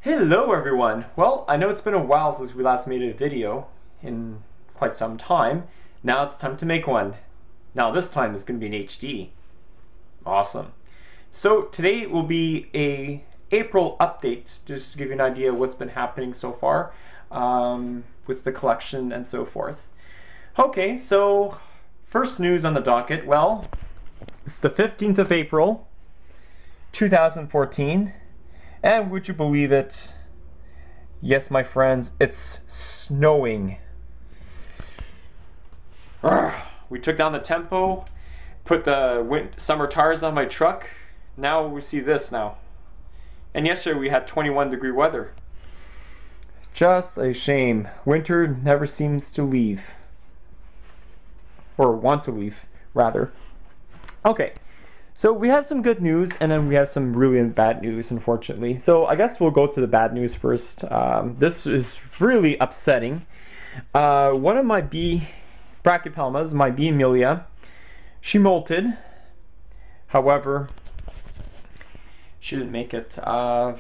Hello everyone! Well, I know it's been a while since we last made a video, in quite some time. Now it's time to make one. Now this time it's going to be in HD. Awesome. So today will be a April update, just to give you an idea of what's been happening so far with the collection and so forth. Okay, so first news on the docket, well, it's the 15th of April, 2014. And would you believe it? Yes, my friends, it's snowing. We took down the tempo, put the summer tires on my truck. Now we see this now. And yesterday we had 21-degree weather. Just a shame. Winter never seems to leave. Or want to leave, rather. Okay. So we have some good news, and then we have some really bad news, unfortunately. So I guess we'll go to the bad news first. This is really upsetting. One of my brachypelmas, my B.emilia, she molted. However, she didn't make it. Don't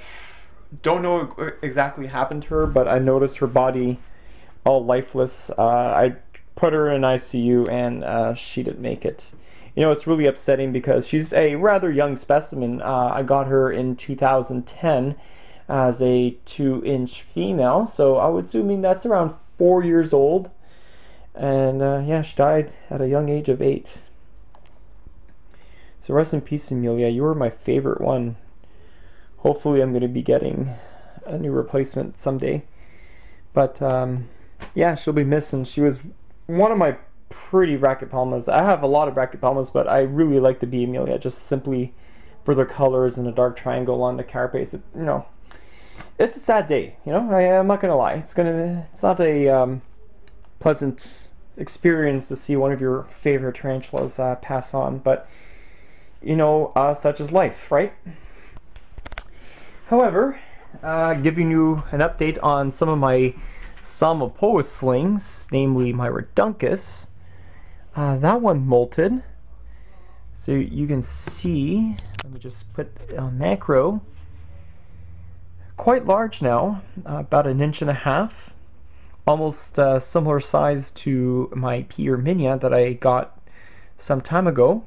know what exactly happened to her, but I noticed her body all lifeless. I put her in ICU, and she didn't make it. You know, it's really upsetting because she's a rather young specimen. I got her in 2010 as a 2-inch female, so I was assuming that's around 4 years old. And yeah, she died at a young age of 8. So rest in peace, Emilia. You were my favorite one. Hopefully I'm going to be getting a new replacement someday. But yeah, she'll be missing. She was one of my pretty brachypelmas. I have a lot of brachypelmas, but I really like the B.emilia just simply for their colors and the dark triangle on the carapace. You know, it's a sad day. You know, I'm not gonna lie. It's not a pleasant experience to see one of your favorite tarantulas pass on, but you know, such is life, right? However, giving you an update on some of my Psalmopoeus slings, namely my Reduncus. That one molted, so you can see, let me just put a macro, quite large now, about 1.5 inches, almost similar size to my B.emilia that I got some time ago.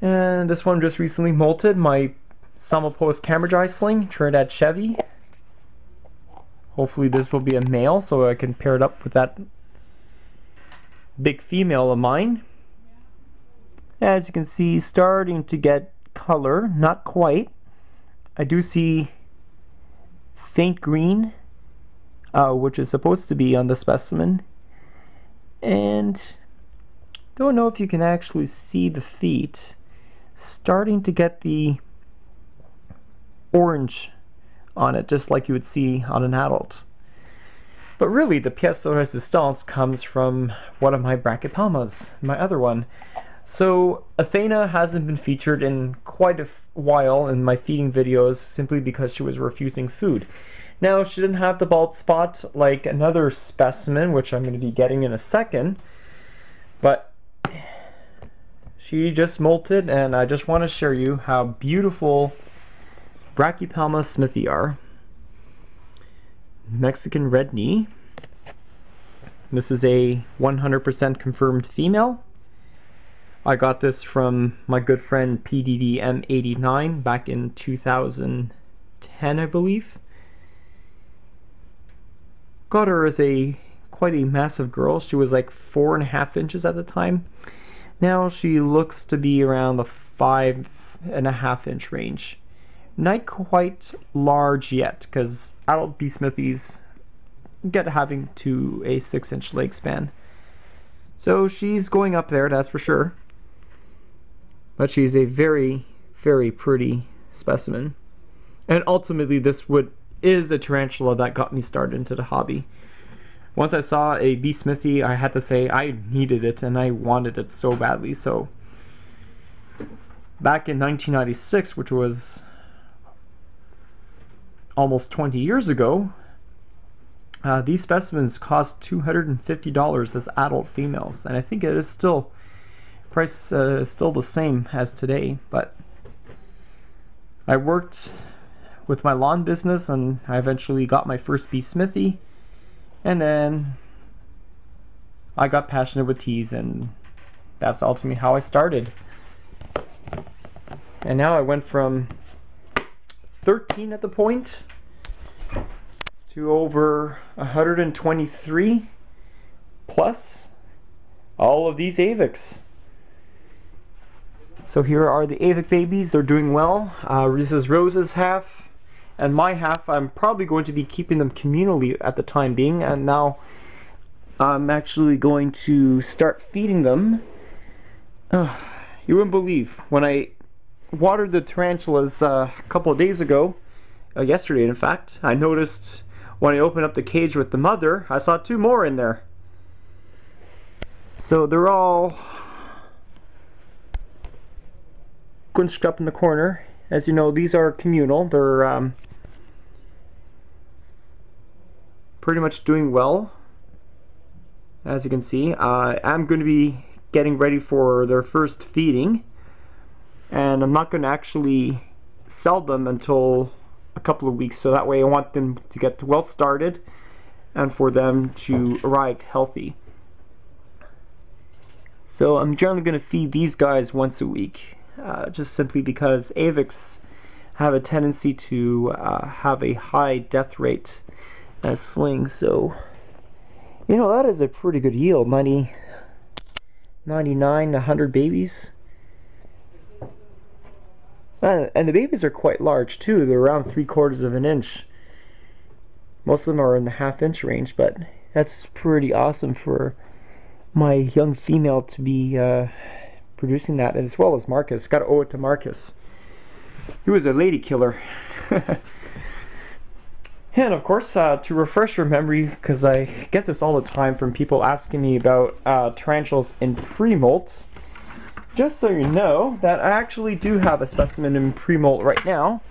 And this one just recently molted, my Psalmopoeus Cambridgei sling, Trinidad Chevy. Hopefully this will be a male, so I can pair it up with that big female of mine. As you can see, starting to get color, not quite. I do see faint green, which is supposed to be on the specimen. And don't know if you can actually see the feet. Starting to get the orange on it, just like you would see on an adult. But really, the pièce de résistance comes from one of my brachypelmas, my other one. So Athena hasn't been featured in quite a while in my feeding videos, simply because she was refusing food. Now, she didn't have the bald spot like another specimen, which I'm going to be getting in a second, but she just molted, and I just want to show you how beautiful Brachypelma smithii are. Mexican red knee. This is a 100% confirmed female. I got this from my good friend PDDM89 back in 2010, I believe. Got her as quite a massive girl. She was like 4.5 inches at the time. Now she looks to be around the 5.5 inch range. Not quite large yet, because adult B. smithies get having to a 6-inch leg span. So she's going up there, that's for sure. But she's a very, very pretty specimen. And ultimately this is a tarantula that got me started into the hobby. Once I saw a B. smithii, I had to say I needed it, and I wanted it so badly. So back in 1996, which was almost 20 years ago, these specimens cost $250 as adult females, and I think it is still price still the same as today, but I worked with my lawn business and I eventually got my first bee smithy, and then I got passionate with teas, and that's ultimately how I started. And now I went from 13 at the point to over 123 plus all of these avics. So here are the avic babies. They're doing well. This is Rose's half, and my half I'm probably going to be keeping them communally at the time being, and now I'm actually going to start feeding them. You wouldn't believe, when I watered the tarantulas a couple of days ago, yesterday in fact, I noticed when I opened up the cage with the mother, I saw 2 more in there. So they're all squinched up in the corner. As you know, these are communal. They're pretty much doing well, as you can see. I'm going to be getting ready for their first feeding, and I'm not going to actually sell them until a couple of weeks, so that way I want them to get well started and for them to arrive healthy. So I'm generally going to feed these guys once a week, just simply because avics have a tendency to have a high death rate as slings. So, you know, that is a pretty good yield, 99 to 100 babies. And the babies are quite large too. They're around 3/4 of an inch. Most of them are in the 1/2 inch range, but that's pretty awesome for my young female to be producing that, as well as Marcus. Gotta owe it to Marcus. He was a lady killer. And of course, to refresh your memory, because I get this all the time from people asking me about tarantulas in pre-molt, just so you know that I actually do have a specimen in pre-molt right now.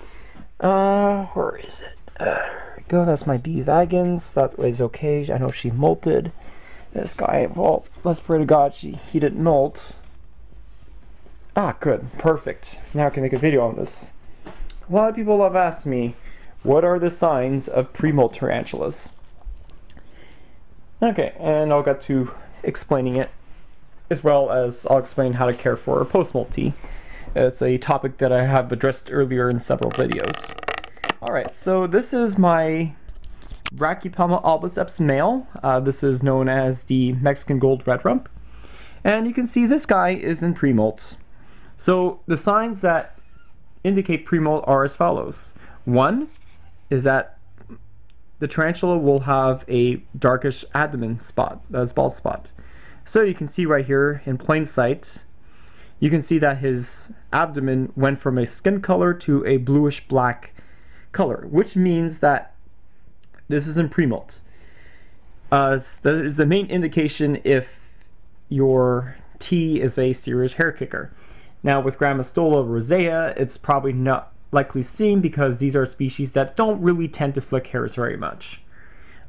Where is it? There we go. That's my bee vagans. That was okay. I know she molted. This guy, well, let's pray to God he didn't molt. Ah, good. Perfect. Now I can make a video on this. A lot of people have asked me, what are the signs of pre-molt tarantulas? Okay, and I'll get to explaining it, as well as I'll explain how to care for a post-molt tea. It's a topic that I have addressed earlier in several videos. Alright, so this is my Brachypelma albiceps male. This is known as the Mexican gold red rump. And you can see this guy is in pre-molt. So the signs that indicate pre-molt are as follows. One is that the tarantula will have a darkish abdomen spot, that's bald spot. So you can see right here in plain sight, you can see that his abdomen went from a skin color to a bluish black color, which means that this is in pre-molt. That is the main indication if your tea is a serious hair kicker. Now with Grammostola rosea, it's probably not likely seen because these are species that don't really tend to flick hairs very much.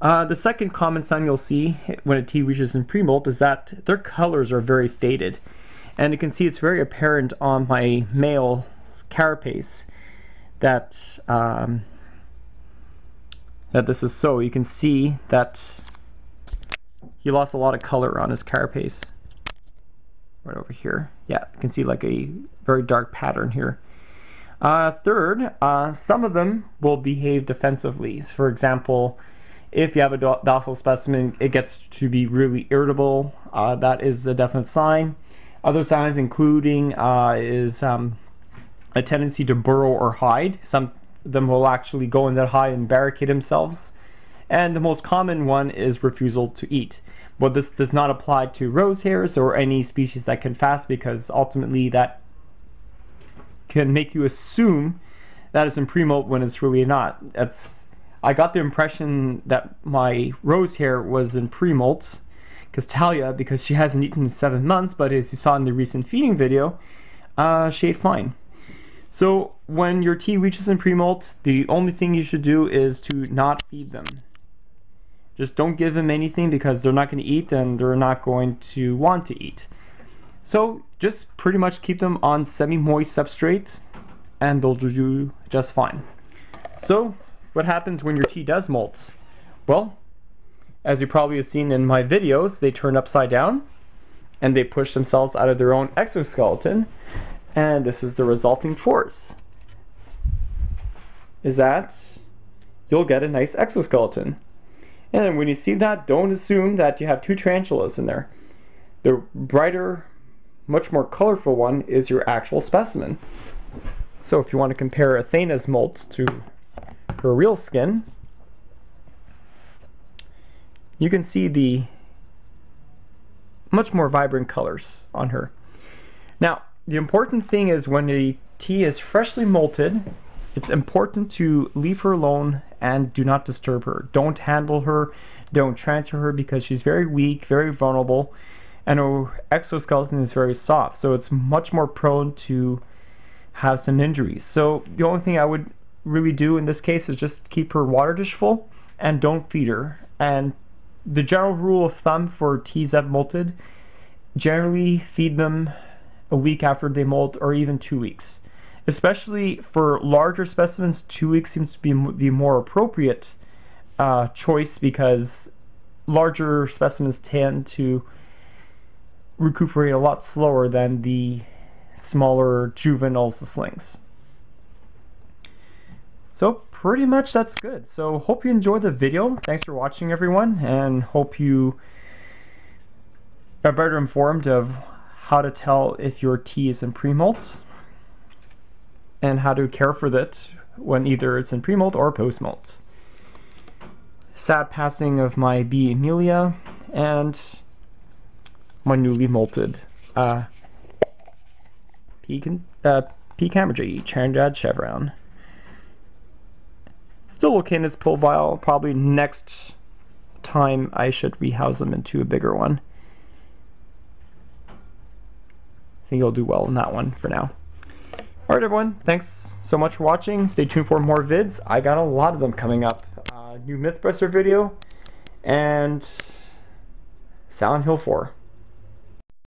The second common sign you'll see when a tea reaches in pre-molt is that their colors are very faded. And you can see it's very apparent on my male carapace that that this is so. You can see that he lost a lot of color on his carapace. Right over here. Yeah, you can see like a very dark pattern here. Third, some of them will behave defensively. So for example, if you have a docile specimen, it gets to be really irritable. That is a definite sign. Other signs including is a tendency to burrow or hide. Some of them will actually go in that hide and barricade themselves. And the most common one is refusal to eat. But this does not apply to rose hares or any species that can fast, because ultimately that can make you assume that it's in pre-molt when it's really not. I got the impression that my rose hare was in pre-molt, because Talia, because she hasn't eaten in 7 months, but as you saw in the recent feeding video, she ate fine. So when your tea reaches in pre-molt, the only thing you should do is to not feed them. Just don't give them anything, because they're not going to eat and they're not going to want to eat. So just pretty much keep them on semi-moist substrate and they'll do just fine. So what happens when your tea does molt? Well, as you probably have seen in my videos, they turn upside down and they push themselves out of their own exoskeleton, and this is the resulting force, is that you'll get a nice exoskeleton. And when you see that, don't assume that you have two tarantulas in there. The brighter, much more colorful one is your actual specimen. So if you want to compare Athena's molt to her real skin, you can see the much more vibrant colors on her. Now, the important thing is when a tea is freshly molted, it's important to leave her alone and do not disturb her. Don't handle her, don't transfer her, because she's very weak, very vulnerable, and her exoskeleton is very soft, so it's much more prone to have some injuries. So the only thing I would really do in this case is just keep her water dish full and don't feed her. And the general rule of thumb for teas that have molted, generally feed them a week after they molt, or even 2 weeks. Especially for larger specimens, 2 weeks seems to be the more appropriate choice, because larger specimens tend to recuperate a lot slower than the smaller juveniles, the slings. So pretty much that's good. So hope you enjoyed the video. Thanks for watching, everyone, and hope you are better informed of how to tell if your tea is in pre-molt and how to care for it when either it's in pre-molt or post-molt. Sad passing of my B.emilia and my newly molted P.emilia Trinidad Chevron. Still okay in this pill vial. Probably next time I should rehouse them into a bigger one. I think you'll do well in that one for now. Alright everyone, thanks so much for watching. Stay tuned for more vids. I got a lot of them coming up. New Mythbuster video and Silent Hill 4.